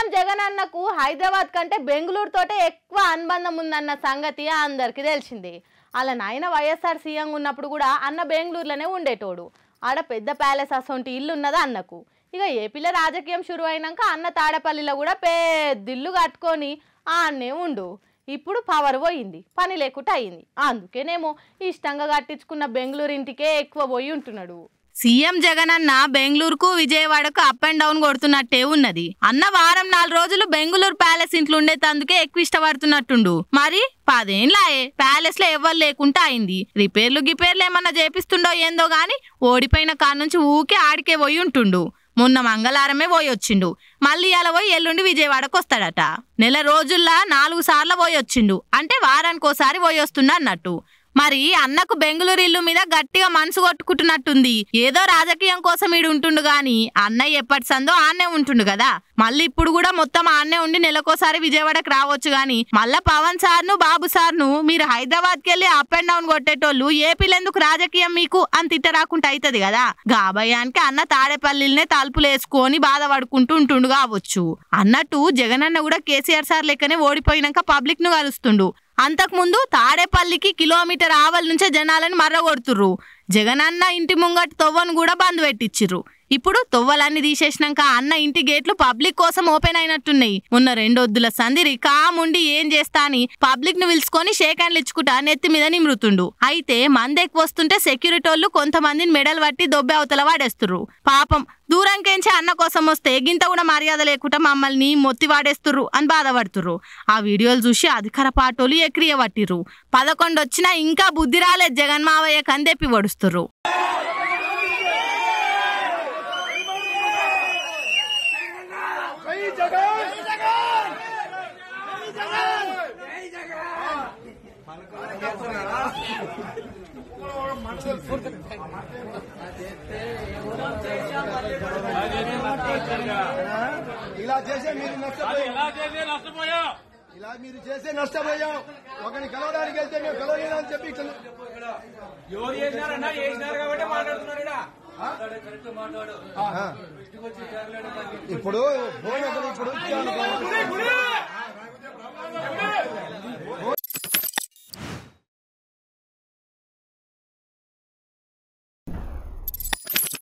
CM Jagan అన్నకు హైదరాబాద్ కంటే బెంగళూరు తోటే ఎక్కువ అనుబంధం ఉందన్న సంగతి అందరికీ తెలిసిందే. అలా నాయన వైఎస్ఆర్ సీఎం ఉన్నప్పుడు కూడా అన్న బెంగళూరులోనే ఉండేటోడు. ఆడ పెద్ద ప్యాలెస్ అసొంటి ఇల్లు ఉన్నదా అన్నకు. ఇక ఏపీలో రాజకీయం షురు అయినాక అన్న తాడేపల్లిలో కూడా పెద్ద ఇల్లు కట్టుకొని ఆడనే ఉండు. ఇప్పుడు పవర్ పోయింది, పని లేకుండా అయింది. అందుకేనేమో ఇష్టంగా కట్టించుకున్న బెంగళూరు ఇంటికే ఎక్కువ పోయి ఉంటున్నాడు. సీఎం జగన్ అన్న బెంగళూరుకు విజయవాడకు అప్ అండ్ డౌన్ కొడుతున్నట్టే ఉన్నది. అన్న వారం 4 రోజులు బెంగళూరు ప్యాలెస్ ఇంట్లో ఉండేందుకే ఎక్కువ ఇష్టపడుతున్నట్టుండు. మరి 10 ఏళ్ళాయే ప్యాలెస్ లో ఎవ్వరు లేకుండా అయింది. రిపేర్లు గిపేర్లు ఏమన్నా చేపిస్తుండో ఏందో గాని ఓడిపోయిన కాడ నుంచి ఊకే ఆడికే పోయి ఉంటుండు. మొన్న మంగళవారమే పోయి వచ్చిండు. మళ్ళీ అలా పోయి ఎల్లుండి విజయవాడకు వస్తాడట. నెల రోజుల్లో 4 సార్లు పోయి వచ్చిండు. అంటే వారానికోసారి పోయి వస్తుండ అన్నట్టు. మరి అన్నకు బెంగళూరు ఇల్లు మీద గట్టిగా మనసు కొట్టుకుంటున్నట్టుంది. ఏదో రాజకీయం కోసం ఈడు ఉంటుండు గాని అన్నయ్య ఎప్పటి సందో ఆన్నే ఉంటుండు కదా. మళ్ళీ ఇప్పుడు కూడా మొత్తం ఆన్నే ఉండి నెలకోసారి విజయవాడకు రావచ్చు గాని మళ్ళా పవన్ సార్ను బాబు సార్ను మీరు హైదరాబాద్కి వెళ్ళి అప్ అండ్ డౌన్ కొట్టేటోళ్ళు ఏపీలో ఎందుకు రాజకీయం మీకు అని తిట్టరాకుండా అవుతుంది కదా. గాబయ్యానికి అన్న తాడేపల్లినే తలుపులు వేసుకొని బాధపడుకుంటూ ఉంటుండు కావచ్చు. అన్నట్టు జగనన్న కూడా కేసీఆర్ సార్ లెక్కనే ఓడిపోయినాక పబ్లిక్ ను కలుస్తుండు. అంతకుముందు తాడేపల్లికి కిలోమీటర్ ఆవల నుంచే జనాలను మర్రగొడుతుర్రు. జగనన్న ఇంటి ముంగటి తొవ్వను కూడా బంద్ పెట్టించిర్రు. ఇప్పుడు తొవ్వలన్నీ తీసేసినాక అన్న ఇంటి గేట్లు పబ్లిక్ కోసం ఓపెన్ అయినట్టున్నాయి. మొన్న 2 వద్దుల సంధి రికాముండి ఏం చేస్తా అని పబ్లిక్ ను పిలుచుకొని షేక్ హ్యాండ్లు ఇచ్చుకుంటా నెత్తి మీద నిమృతుండు. అయితే మంది ఎక్కువ వస్తుంటే సెక్యూరిటీ వాళ్ళు కొంతమందిని మెడల్ పట్టి దొబ్బె అవతల వాడేస్తుర్రు. పాపం దూరంకేంచి అన్న కోసం వస్తే గింత కూడా మర్యాద లేకుండా మమ్మల్ని మొత్తి వాడేస్తుర్రు అని బాధపడుతుర్రు. ఆ వీడియోలు చూసి అధికార పార్టీలు ఎక్రియ పట్టిర్రు. 11 వచ్చినా ఇంకా బుద్ధి రాలేదు జగన్ మావయ్య కందెప్పి పడుస్తుర్రు. ఇలా చేసే నష్టపోయాం. ఒకరిని కలవడానికి వెళ్తే మేము కలవలేదని చెప్పి ఎవరు చేసినారన్నా చేసినారు కాబట్టి మాట్లాడుతున్నారు. ఇప్పుడు ఫోన్ ఇప్పుడు